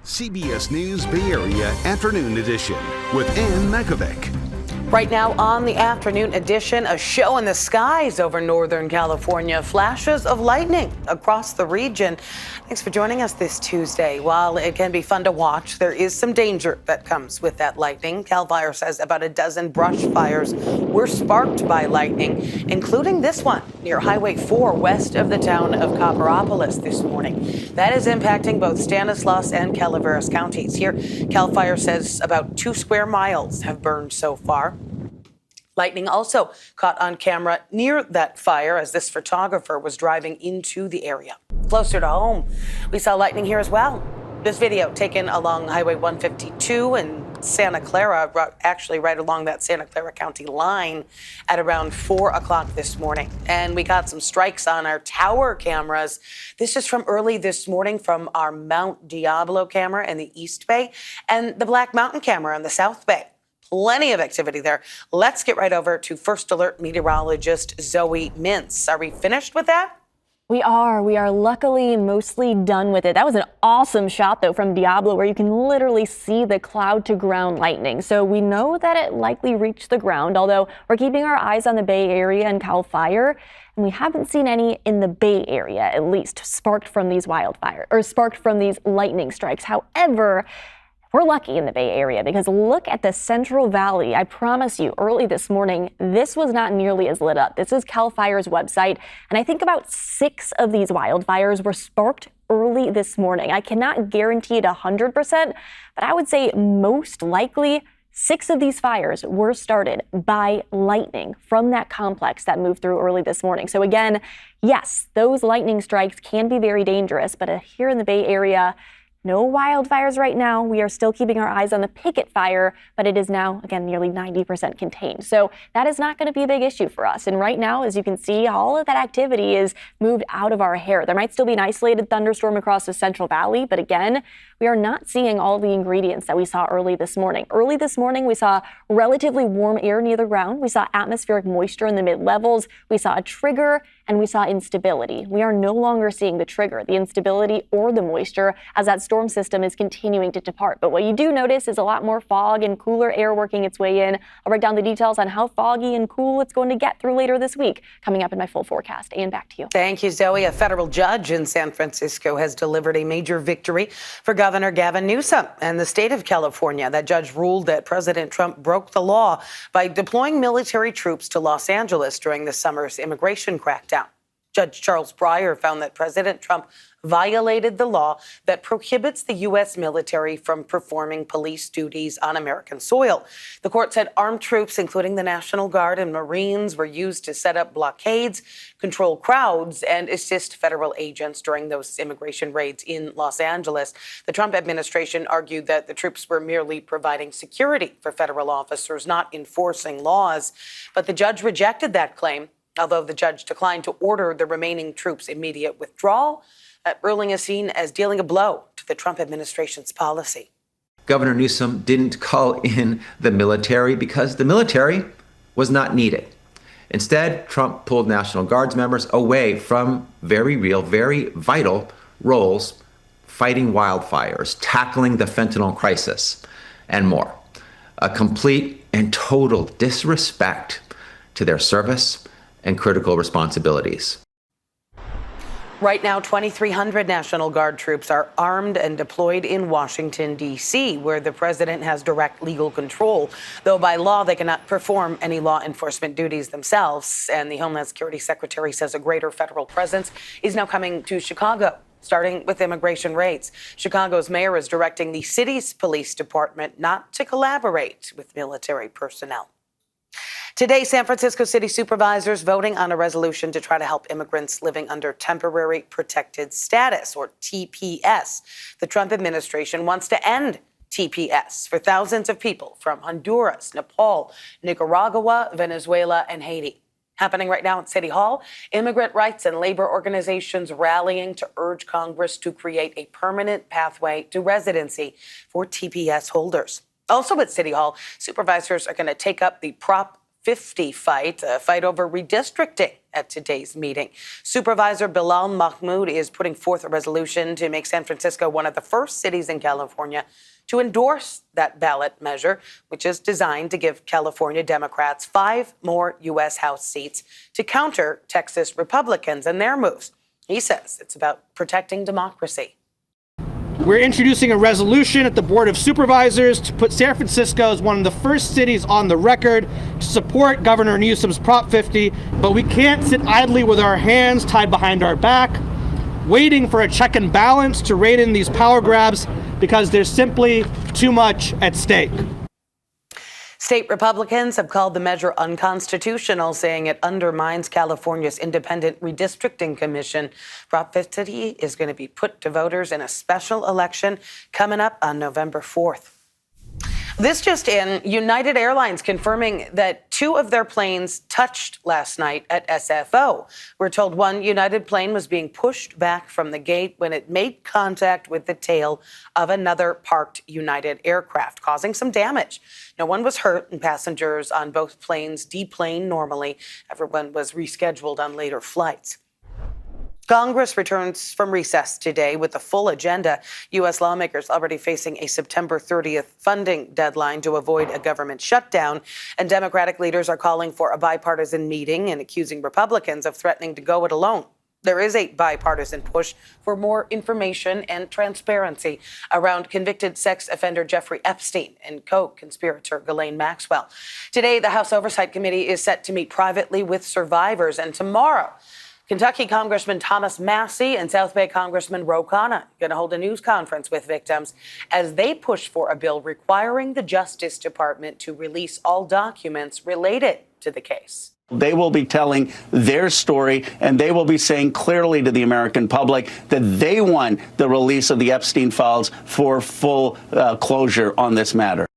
CBS News Bay Area Afternoon Edition with Ann Mekovic. Right now on the afternoon edition, a show in the skies over Northern California. Flashes of lightning across the region. Thanks for joining us this Tuesday. While it can be fun to watch, there is some danger that comes with that lightning. CAL FIRE says about a dozen brush fires were sparked by lightning, including this one near Highway 4 west of the town of Copperopolis this morning. That is impacting both Stanislaus and Calaveras counties. Here, CAL FIRE says about 2 square miles have burned so far. Lightning also caught on camera near that fire as this photographer was driving into the area. Closer to home, we saw lightning here as well. This video taken along Highway 152 in Santa Clara, actually right along that Santa Clara County line at around 4 o'clock this morning. And we got some strikes on our tower cameras. This is from early this morning from our Mount Diablo camera in the East Bay and the Black Mountain camera in the South Bay. Plenty of activity there. Let's get right over to First Alert meteorologist Zoe Mintz. Are we finished with that? We are luckily mostly done with it. That was an awesome shot, though, from Diablo, where you can literally see the cloud-to-ground lightning. So we know that it likely reached the ground, although we're keeping our eyes on the Bay Area and CAL FIRE, and we haven't seen any in the Bay Area, at least, sparked from these lightning strikes. However, we're lucky in the Bay Area because look at the Central Valley. I promise you, early this morning, this was not nearly as lit up. This is CAL FIRE's website, and I think about 6 of these wildfires were sparked early this morning. I cannot guarantee it 100%, but I would say most likely 6 of these fires were started by lightning from that complex that moved through early this morning. So again, yes, those lightning strikes can be very dangerous, but here in the Bay Area, no wildfires right now. We are still keeping our eyes on the Picket Fire, but it is now, again, nearly 90% contained. So that is not going to be a big issue for us. And right now, as you can see, all of that activity is moved out of our hair. There might still be an isolated thunderstorm across the Central Valley, but again, we are not seeing all the ingredients that we saw early this morning. Early this morning, we saw relatively warm air near the ground. We saw atmospheric moisture in the mid-levels. We saw a trigger, and we saw instability. We are no longer seeing the trigger, the instability, or the moisture as that storm system is continuing to depart. But what you do notice is a lot more fog and cooler air working its way in. I'll break down the details on how foggy and cool it's going to get through later this week, coming up in my full forecast. And back to you. Thank you, Zoe. A federal judge in San Francisco has delivered a major victory for Governor Gavin Newsom and the state of California. That judge ruled that President Trump broke the law by deploying military troops to Los Angeles during the summer's immigration crackdown. Judge Charles Breyer found that President Trump violated the law that prohibits the U.S. military from performing police duties on American soil. The court said armed troops, including the National Guard and Marines, were used to set up blockades, control crowds, and assist federal agents during those immigration raids in Los Angeles. The Trump administration argued that the troops were merely providing security for federal officers, not enforcing laws. But the judge rejected that claim, although the judge declined to order the remaining troops' immediate withdrawal. That ruling is seen as dealing a blow to the Trump administration's policy. Governor Newsom didn't call in the military because the military was not needed. Instead, Trump pulled National Guards members away from very real, very vital roles, fighting wildfires, tackling the fentanyl crisis, and more. A complete and total disrespect to their service and critical responsibilities. Right now, 2,300 National Guard troops are armed and deployed in Washington, D.C., where the president has direct legal control, though by law they cannot perform any law enforcement duties themselves. And the Homeland Security Secretary says a greater federal presence is now coming to Chicago, starting with immigration raids. Chicago's mayor is directing the city's police department not to collaborate with military personnel. Today, San Francisco city supervisors voting on a resolution to try to help immigrants living under temporary protected status, or TPS. The Trump administration wants to end TPS for thousands of people from Honduras, Nepal, Nicaragua, Venezuela, and Haiti. Happening right now at City Hall, immigrant rights and labor organizations rallying to urge Congress to create a permanent pathway to residency for TPS holders. Also at City Hall, supervisors are going to take up the Prop 50 fight, a fight over redistricting at today's meeting. Supervisor Bilal Mahmoud is putting forth a resolution to make San Francisco one of the first cities in California to endorse that ballot measure, which is designed to give California Democrats 5 more U.S. House seats to counter Texas Republicans and their moves. He says it's about protecting democracy. We're introducing a resolution at the Board of Supervisors to put San Francisco as one of the first cities on the record to support Governor Newsom's Prop 50, but we can't sit idly with our hands tied behind our back, waiting for a check and balance to rein in these power grabs because there's simply too much at stake. State Republicans have called the measure unconstitutional, saying it undermines California's independent redistricting commission. Prop 50 is going to be put to voters in a special election coming up on November 4th. This just in, United Airlines confirming that 2 of their planes touched last night at SFO. We're told one United plane was being pushed back from the gate when it made contact with the tail of another parked United aircraft, causing some damage. No one was hurt, and passengers on both planes deplaned normally. Everyone was rescheduled on later flights. Congress returns from recess today with the full agenda. U.S. lawmakers already facing a September 30th funding deadline to avoid a government shutdown. And Democratic leaders are calling for a bipartisan meeting and accusing Republicans of threatening to go it alone. There is a bipartisan push for more information and transparency around convicted sex offender Jeffrey Epstein and co-conspirator Ghislaine Maxwell. Today, the House Oversight Committee is set to meet privately with survivors, and tomorrow, Kentucky Congressman Thomas Massie and South Bay Congressman Ro Khanna going to hold a news conference with victims as they push for a bill requiring the Justice Department to release all documents related to the case. They will be telling their story, and they will be saying clearly to the American public that they want the release of the Epstein files for full closure on this matter.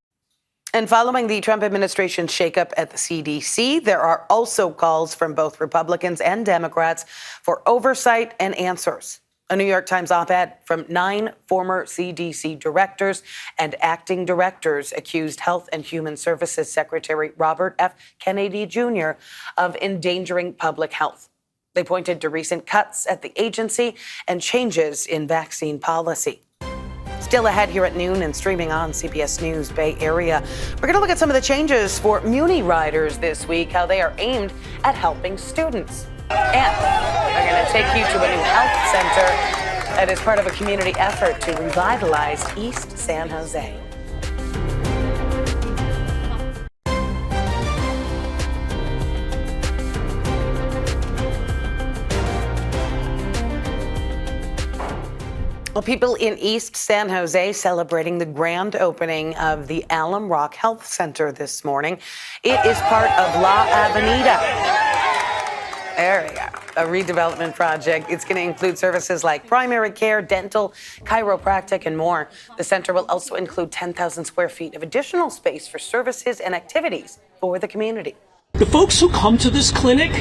And following the Trump administration's shakeup at the CDC, there are also calls from both Republicans and Democrats for oversight and answers. A New York Times op-ed from 9 former CDC directors and acting directors accused Health and Human Services Secretary Robert F. Kennedy Jr. of endangering public health. They pointed to recent cuts at the agency and changes in vaccine policy. Still ahead here at noon and streaming on CBS News Bay Area. We're going to look at some of the changes for Muni riders this week, how they are aimed at helping students. And we're going to take you to a new health center that is part of a community effort to revitalize East San Jose. Well, people in East San Jose celebrating the grand opening of the Alum Rock Health Center this morning. It is part of La Avenida. There we go. A redevelopment project. It's going to include services like primary care, dental, chiropractic, and more. The center will also include 10,000 square feet of additional space for services and activities for the community. The folks who come to this clinic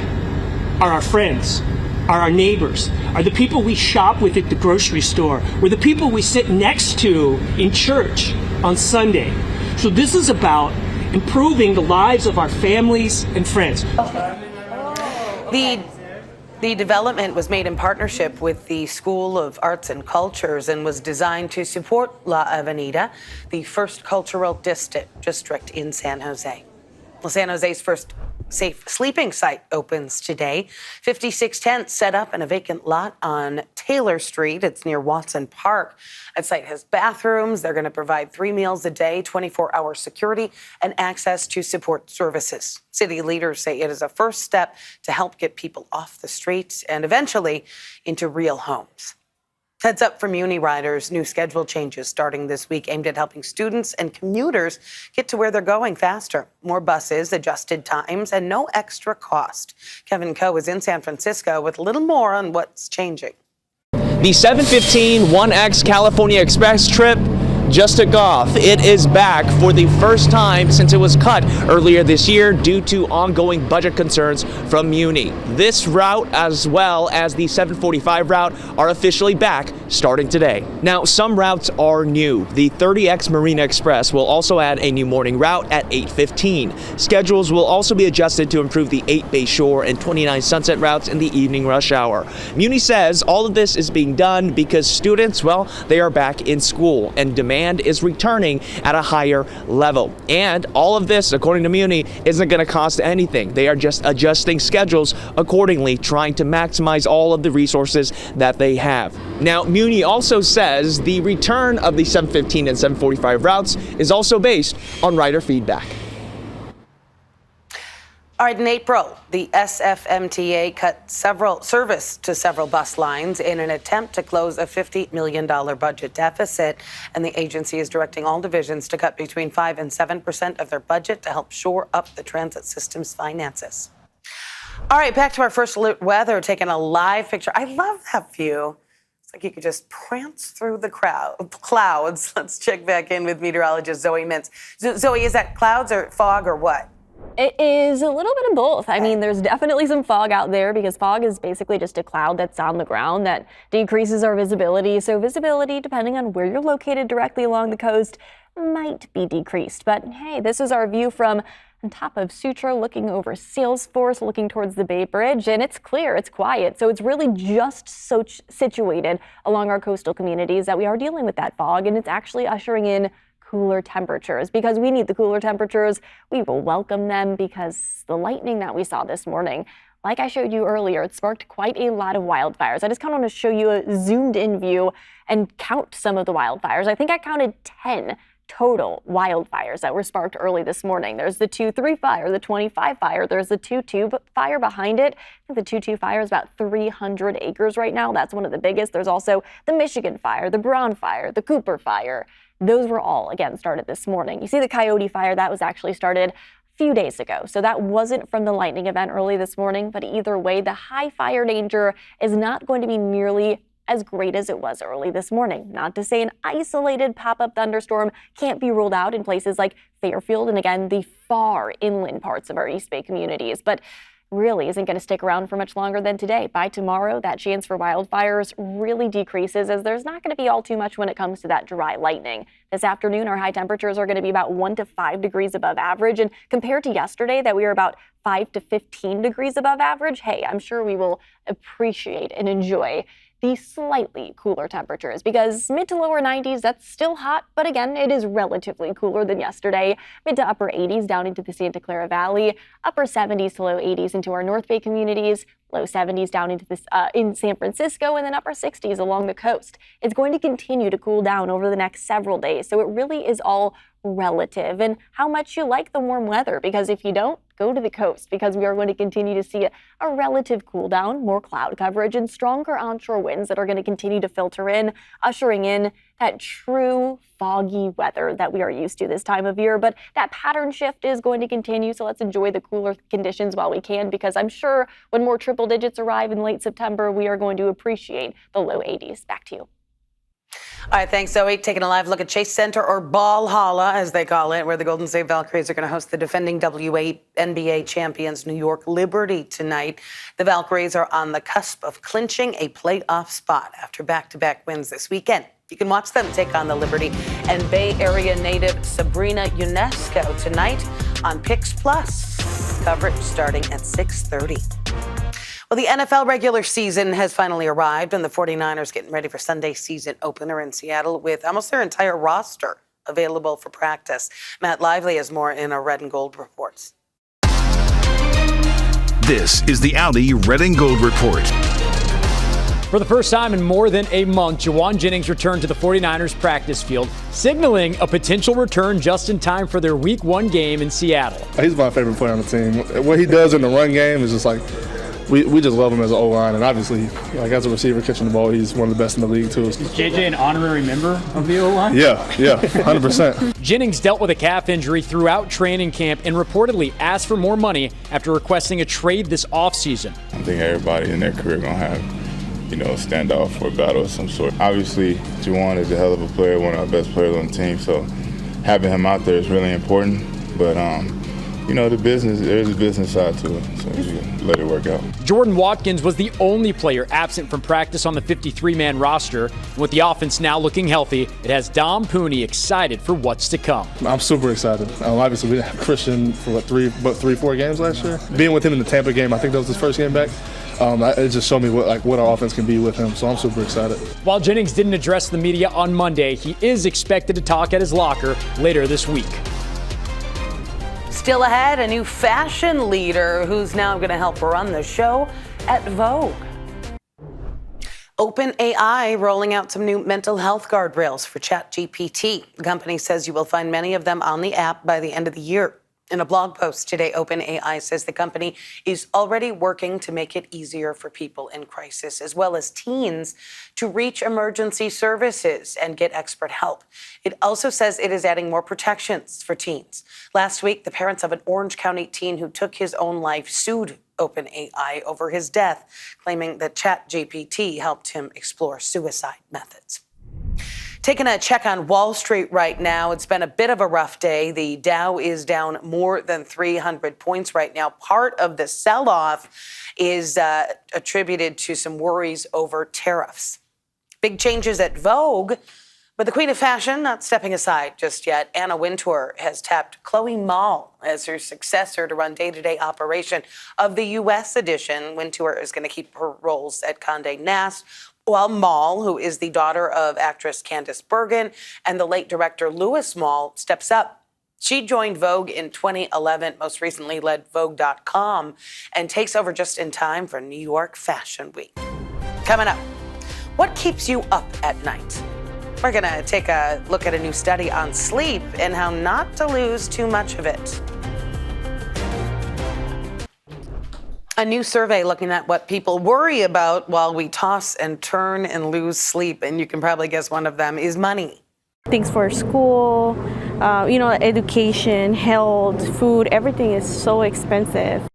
are our friends, are our neighbors, are the people we shop with at the grocery store, or the people we sit next to in church on Sunday. So this is about improving the lives of our families and friends. The development was made in partnership with the School of Arts and Cultures and was designed to support La Avenida, the first cultural district in San Jose. Well, San Jose's first safe sleeping site opens today. 56 tents set up in a vacant lot on Taylor Street. It's near Watson Park. That site has bathrooms. They're going to provide 3 meals a day, 24-hour security, and access to support services. City leaders say it is a first step to help get people off the streets and eventually into real homes. Heads up for Muni riders, new schedule changes starting this week aimed at helping students and commuters get to where they're going faster. More buses, adjusted times, and no extra cost. Kevin Coe is in San Francisco with a little more on what's changing. The 715 1X California Express trip just took off. It is back for the first time since it was cut earlier this year due to ongoing budget concerns from Muni. This route, as well as the 745 route, are officially back starting today. Now, some routes are new. The 30X Marina Express will also add a new morning route at 8:15. Schedules will also be adjusted to improve the 8 Bay Shore and 29 Sunset routes in the evening rush hour. Muni says all of this is being done because students, well, they are back in school and demand is returning at a higher level. And all of this, according to Muni, isn't going to cost anything. They are just adjusting schedules accordingly, trying to maximize all of the resources that they have. Now, Muni also says the return of the 7:15 and 7:45 routes is also based on rider feedback. All right, in April, the SFMTA cut service to several bus lines in an attempt to close a $50 million budget deficit. And the agency is directing all divisions to cut between 5% and 7% of their budget to help shore up the transit system's finances. All right, back to our first alert weather, taking a live picture. I love that view. It's like you could just prance through the clouds. Let's check back in with meteorologist Zoe Mintz. Zoe, is that clouds or fog or what? It is a little bit of both. I mean, there's definitely some fog out there because fog is basically just a cloud that's on the ground that decreases our visibility. So visibility, depending on where you're located directly along the coast, might be decreased. But hey, this is our view from on top of Sutro, looking over Salesforce, looking towards the Bay Bridge, and it's clear, it's quiet. So it's really just so situated along our coastal communities that we are dealing with that fog, and it's actually ushering in cooler temperatures. Because we need the cooler temperatures, we will welcome them because the lightning that we saw this morning, like I showed you earlier, it sparked quite a lot of wildfires. I just kind of want to show you a zoomed in view and count some of the wildfires. I think I counted 10 total wildfires that were sparked early this morning. There's the 2-3 fire, the 25 fire, there's the 2-2 fire behind it. I think the 2-2 fire is about 300 acres right now. That's one of the biggest. There's also the Michigan fire, the Brown fire, the Cooper fire. Those were all, again, started this morning. You see the Coyote fire, that was actually started a few days ago. So that wasn't from the lightning event early this morning, but either way, the high fire danger is not going to be nearly as great as it was early this morning. Not to say an isolated pop-up thunderstorm can't be ruled out in places like Fairfield and, again, the far inland parts of our East Bay communities, but really isn't going to stick around for much longer than today. By tomorrow, that chance for wildfires really decreases as there's not going to be all too much when it comes to that dry lightning. This afternoon, our high temperatures are going to be about 1 to 5 degrees above average. And compared to yesterday, that we were about 5 to 15 degrees above average, hey, I'm sure we will appreciate and enjoy the slightly cooler temperatures because mid to lower 90s, that's still hot, but again, it is relatively cooler than yesterday. Mid to upper 80s down into the Santa Clara Valley, upper 70s to low 80s into our North Bay communities, low 70s down into this in San Francisco, and then upper 60s along the coast. It's going to continue to cool down over the next several days, so it really is all relative and how much you like the warm weather, because if you don't, go to the coast because we are going to continue to see a relative cool down, more cloud coverage, and stronger onshore winds that are going to continue to filter in, ushering in that true foggy weather that we are used to this time of year. But that pattern shift is going to continue, so let's enjoy the cooler conditions while we can, because I'm sure when more triple digits arrive in late September, we are going to appreciate the low 80s. Back to you. All right, thanks, Zoe. Taking a live look at Chase Center, or Valhalla, as they call it, where the Golden State Valkyries are going to host the defending WNBA champions New York Liberty tonight. The Valkyries are on the cusp of clinching a playoff spot after back-to-back wins this weekend. You can watch them take on the Liberty and Bay Area native Sabrina Ionesco tonight on Pix Plus. Coverage starting at 6:30. Well, the NFL regular season has finally arrived, and the 49ers getting ready for Sunday's season opener in Seattle with almost their entire roster available for practice. Matt Lively has more in our Red and Gold reports. This is the Audi Red and Gold Report. For the first time in more than a month, Jauan Jennings returned to the 49ers practice field, signaling a potential return just in time for their Week 1 game in Seattle. He's my favorite player on the team. What he does in the run game is just like, we just love him as an O-line, and obviously, like as a receiver catching the ball, he's one of the best in the league too. Is JJ an honorary member of the O-line? Yeah, 100%. Jennings dealt with a calf injury throughout training camp and reportedly asked for more money after requesting a trade this offseason. I think everybody in their career gonna have, a standoff or a battle of some sort. Obviously, Jauan is a hell of a player, one of our best players on the team, so having him out there is really important. But the business, there's a business side to it, so you let it work out. Jordan Watkins was the only player absent from practice on the 53-man roster. With the offense now looking healthy, it has Dom Pooney excited for what's to come. I'm super excited. Obviously, we didn't have Christian for 4 games last year. Being with him in the Tampa game, I think that was his first game back. It just showed me what our offense can be with him, so I'm super excited. While Jennings didn't address the media on Monday, he is expected to talk at his locker later this week. Still ahead, a new fashion leader who's now going to help run the show at Vogue. OpenAI rolling out some new mental health guardrails for ChatGPT. The company says you will find many of them on the app by the end of the year. In a blog post today, OpenAI says the company is already working to make it easier for people in crisis, as well as teens, to reach emergency services and get expert help. It also says it is adding more protections for teens. Last week, the parents of an Orange County teen who took his own life sued OpenAI over his death, claiming that ChatGPT helped him explore suicide methods. Taking a check on Wall Street right now. It's been a bit of a rough day. The Dow is down more than 300 points right now. Part of the sell-off is attributed to some worries over tariffs. Big changes at Vogue, but the queen of fashion not stepping aside just yet. Anna Wintour has tapped Chloe Malle as her successor to run day-to-day operation of the U.S. edition. Wintour is going to keep her roles at Condé Nast, while Malle, who is the daughter of actress Candice Bergen and the late director Louis Malle, steps up. She joined Vogue in 2011, most recently led Vogue.com, and takes over just in time for New York Fashion Week. Coming up, what keeps you up at night? We're going to take a look at a new study on sleep and how not to lose too much of it. A new survey looking at what people worry about while we toss and turn and lose sleep. And you can probably guess one of them is money. Things for school, education, health, food, everything is so expensive.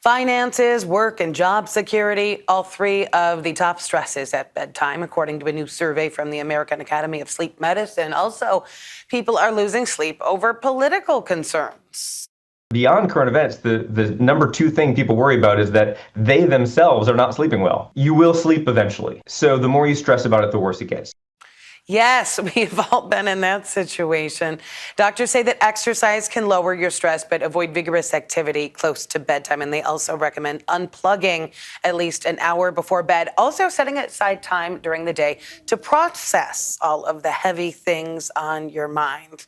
Finances, work, and job security, all three of the top stresses at bedtime, according to a new survey from the American Academy of Sleep Medicine. Also, people are losing sleep over political concerns. Beyond current events, the number 2 thing people worry about is that they themselves are not sleeping well. You will sleep eventually. So the more you stress about it, the worse it gets. Yes, we've all been in that situation. Doctors say that exercise can lower your stress, but avoid vigorous activity close to bedtime. And they also recommend unplugging at least an hour before bed. Also setting aside time during the day to process all of the heavy things on your mind.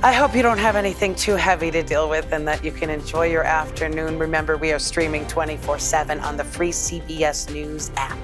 I hope you don't have anything too heavy to deal with and that you can enjoy your afternoon. Remember, we are streaming 24/7 on the free CBS News app.